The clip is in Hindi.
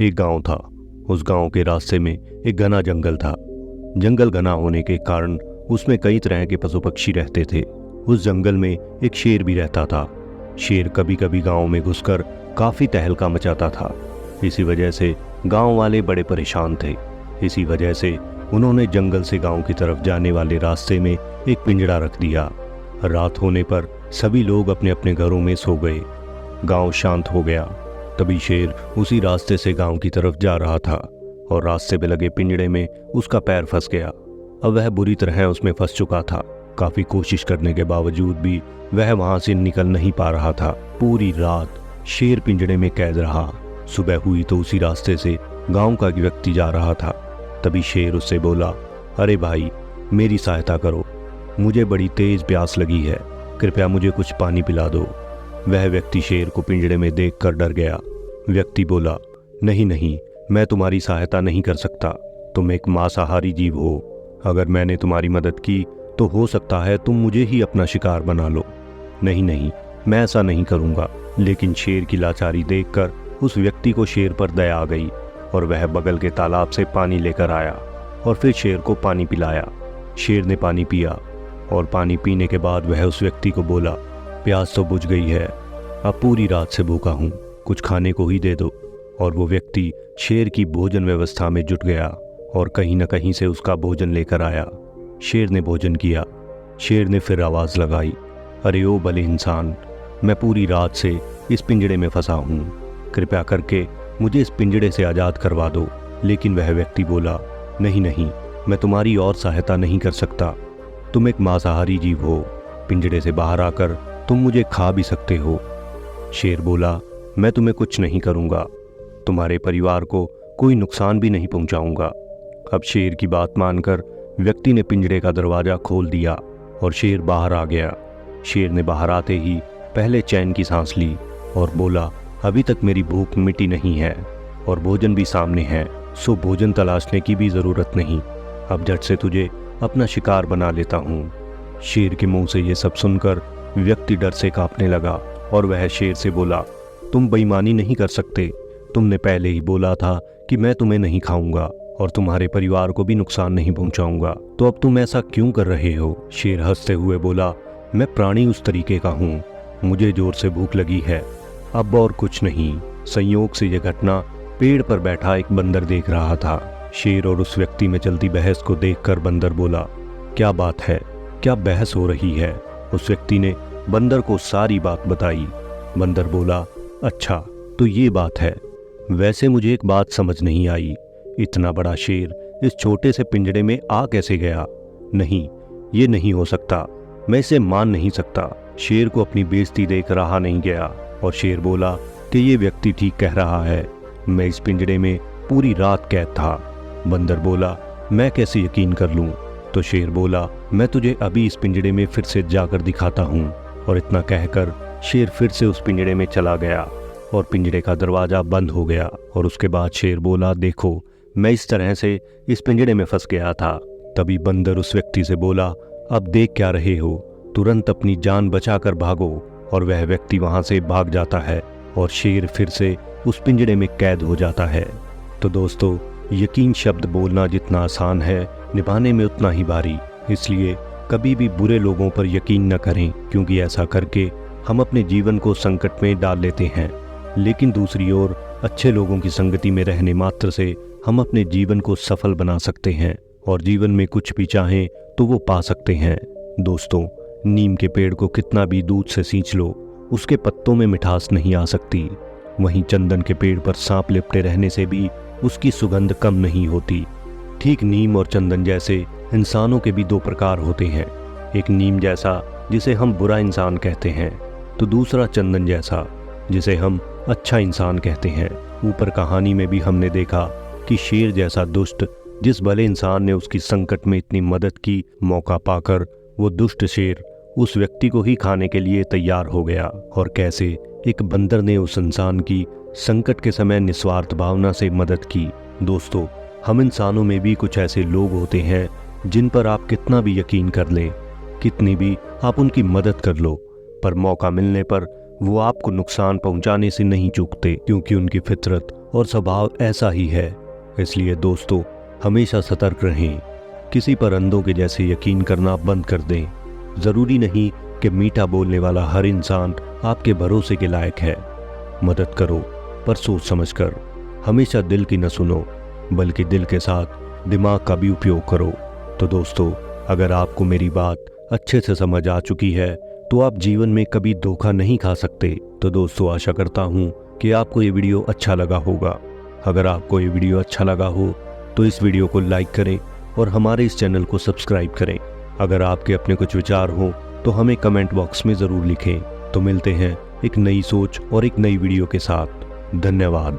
एक गांव था। उस गांव के रास्ते में एक घना जंगल था। जंगल घना होने के कारण उसमें कई तरह के पशु पक्षी रहते थे। उस जंगल में एक शेर भी रहता था। शेर कभी कभी गांव में घुसकर काफी तहलका मचाता था। इसी वजह से गांव वाले बड़े परेशान थे। इसी वजह से उन्होंने जंगल से गांव की तरफ जाने वाले रास्ते में एक पिंजड़ा रख दिया। रात होने पर सभी लोग अपने अपने घरों में सो गए। गांव शांत हो गया। तभी शेर उसी रास्ते से गांव की तरफ जा रहा था और रास्ते पे लगे पिंजड़े में उसका पैर फंस गया। अब वह बुरी तरह उसमें फंस चुका था। काफी कोशिश करने के बावजूद भी वह वहां से निकल नहीं पा रहा था। पूरी रात शेर पिंजड़े में कैद रहा। सुबह हुई तो उसी रास्ते से गांव का एक व्यक्ति जा रहा था। तभी शेर उससे बोला, अरे भाई, मेरी सहायता करो, मुझे बड़ी तेज प्यास लगी है, कृपया मुझे कुछ पानी पिला दो। वह व्यक्ति शेर को पिंजड़े में देखकर डर गया। व्यक्ति बोला, नहीं नहीं, मैं तुम्हारी सहायता नहीं कर सकता, तुम एक मांसाहारी जीव हो। अगर मैंने तुम्हारी मदद की तो हो सकता है तुम मुझे ही अपना शिकार बना लो। नहीं नहीं, मैं ऐसा नहीं करूँगा। लेकिन शेर की लाचारी देखकर उस व्यक्ति को शेर पर दया आ गई और वह बगल के तालाब से पानी लेकर आया और फिर शेर को पानी पिलाया। शेर ने पानी पिया और पानी पीने के बाद वह उस व्यक्ति को बोला, प्यास तो बुझ गई है, अब पूरी रात से भूखा हूँ, कुछ खाने को ही दे दो। और वो व्यक्ति शेर की भोजन व्यवस्था में जुट गया और कहीं न कहीं से उसका भोजन लेकर आया। शेर ने भोजन किया। शेर ने फिर आवाज़ लगाई, अरे ओ भले इंसान, मैं पूरी रात से इस पिंजड़े में फंसा हूँ, कृपया करके मुझे इस पिंजड़े से आज़ाद करवा दो। लेकिन वह व्यक्ति बोला, नहीं नहीं, मैं तुम्हारी और सहायता नहीं कर सकता, तुम एक मांसाहारी जीव हो, पिंजड़े से बाहर आकर तुम मुझे खा भी सकते हो। शेर बोला, मैं तुम्हें कुछ नहीं करूँगा, तुम्हारे परिवार को कोई नुकसान भी नहीं पहुँचाऊँगा। अब शेर की बात मानकर व्यक्ति ने पिंजड़े का दरवाज़ा खोल दिया और शेर बाहर आ गया। शेर ने बाहर आते ही पहले चैन की सांस ली और बोला, अभी तक मेरी भूख मिटी नहीं है और भोजन भी सामने है, सो भोजन तलाशने की भी ज़रूरत नहीं, अब झट से तुझे अपना शिकार बना लेता हूँ। शेर के मुंह से ये सब सुनकर व्यक्ति डर से कांपने लगा और वह शेर से बोला, तुम बेईमानी नहीं कर सकते, तुमने पहले ही बोला था कि मैं तुम्हें नहीं खाऊंगा और तुम्हारे परिवार को भी नुकसान नहीं पहुंचाऊंगा, तो अब तुम ऐसा क्यों कर रहे हो? शेर हंसते हुए बोला, मैं प्राणी उस तरीके का हूँ, मुझे जोर से भूख लगी है, अब और कुछ नहीं। संयोग से यह घटना पेड़ पर बैठा एक बंदर देख रहा था। शेर और उस व्यक्ति में चलती बहस को देखकर बंदर बोला, क्या बात है, क्या बहस हो रही है? उस व्यक्ति ने बंदर को सारी बात बताई। बंदर बोला, अच्छा तो ये बात है, वैसे मुझे एक बात समझ नहीं आई, इतना बड़ा शेर इस छोटे से पिंजड़े में आ कैसे गया? नहीं, ये नहीं हो सकता, मैं इसे मान नहीं सकता। शेर को अपनी बेइज्जती देख रहा नहीं गया और शेर बोला कि ये व्यक्ति ठीक कह रहा है, मैं इस पिंजड़े में पूरी रात कैद था। बंदर बोला, मैं कैसे यकीन कर लूं? तो शेर बोला, मैं तुझे अभी इस पिंजड़े में फिर से जाकर दिखाता हूं। और इतना कहकर शेर फिर से उस पिंजड़े में चला गया और पिंजड़े का दरवाज़ा बंद हो गया। और उसके बाद शेर बोला, देखो, मैं इस तरह से इस पिंजड़े में फंस गया था। तभी बंदर उस व्यक्ति से बोला, अब देख क्या रहे हो, तुरंत अपनी जान बचाकर भागो। और वह व्यक्ति वहां से भाग जाता है और शेर फिर से उस पिंजड़े में कैद हो जाता है। तो दोस्तों, यकीन शब्द बोलना जितना आसान है, निभाने में उतना ही भारी। इसलिए कभी भी बुरे लोगों पर यकीन न करें, क्योंकि ऐसा करके हम अपने जीवन को संकट में डाल लेते हैं। लेकिन दूसरी ओर अच्छे लोगों की संगति में रहने मात्र से हम अपने जीवन को सफल बना सकते हैं और जीवन में कुछ भी चाहें तो वो पा सकते हैं। दोस्तों, नीम के पेड़ को कितना भी दूध से सींच लो, उसके पत्तों में मिठास नहीं आ सकती। वहीं चंदन के पेड़ पर सांप लिपटे रहने से भी उसकी सुगंध कम नहीं होती। ठीक नीम और चंदन जैसे इंसानों के भी दो प्रकार होते हैं, एक नीम जैसा जिसे हम बुरा इंसान कहते हैं, तो दूसरा चंदन जैसा जिसे हम अच्छा इंसान कहते हैं। ऊपर कहानी में भी हमने देखा कि शेर जैसा दुष्ट जिस भले इंसान ने उसकी संकट में इतनी मदद की, मौका पाकर वो दुष्ट शेर उस व्यक्ति को ही खाने के लिए तैयार हो गया। और कैसे एक बंदर ने उस इंसान की संकट के समय निस्वार्थ भावना से मदद की। दोस्तों, हम इंसानों में भी कुछ ऐसे लोग होते हैं जिन पर आप कितना भी यकीन कर लें, कितनी भी आप उनकी मदद कर लो, पर मौका मिलने पर वो आपको नुकसान पहुंचाने से नहीं चूकते, क्योंकि उनकी फितरत और स्वभाव ऐसा ही है। इसलिए दोस्तों, हमेशा सतर्क रहें। किसी पर अंधों के जैसे यकीन करना बंद कर दें। ज़रूरी नहीं कि मीठा बोलने वाला हर इंसान आपके भरोसे के लायक है। मदद करो, पर सोच समझकर। हमेशा दिल की न सुनो, बल्कि दिल के साथ दिमाग का भी उपयोग करो। तो दोस्तों, अगर आपको मेरी बात अच्छे से समझ आ चुकी है तो आप जीवन में कभी धोखा नहीं खा सकते। तो दोस्तों, आशा करता हूँ कि आपको ये वीडियो अच्छा लगा होगा। अगर आपको ये वीडियो अच्छा लगा हो तो इस वीडियो को लाइक करें और हमारे इस चैनल को सब्सक्राइब करें। अगर आपके अपने कुछ विचार हों तो हमें कमेंट बॉक्स में ज़रूर लिखें। तो मिलते हैं एक नई सोच और एक नई वीडियो के साथ। धन्यवाद।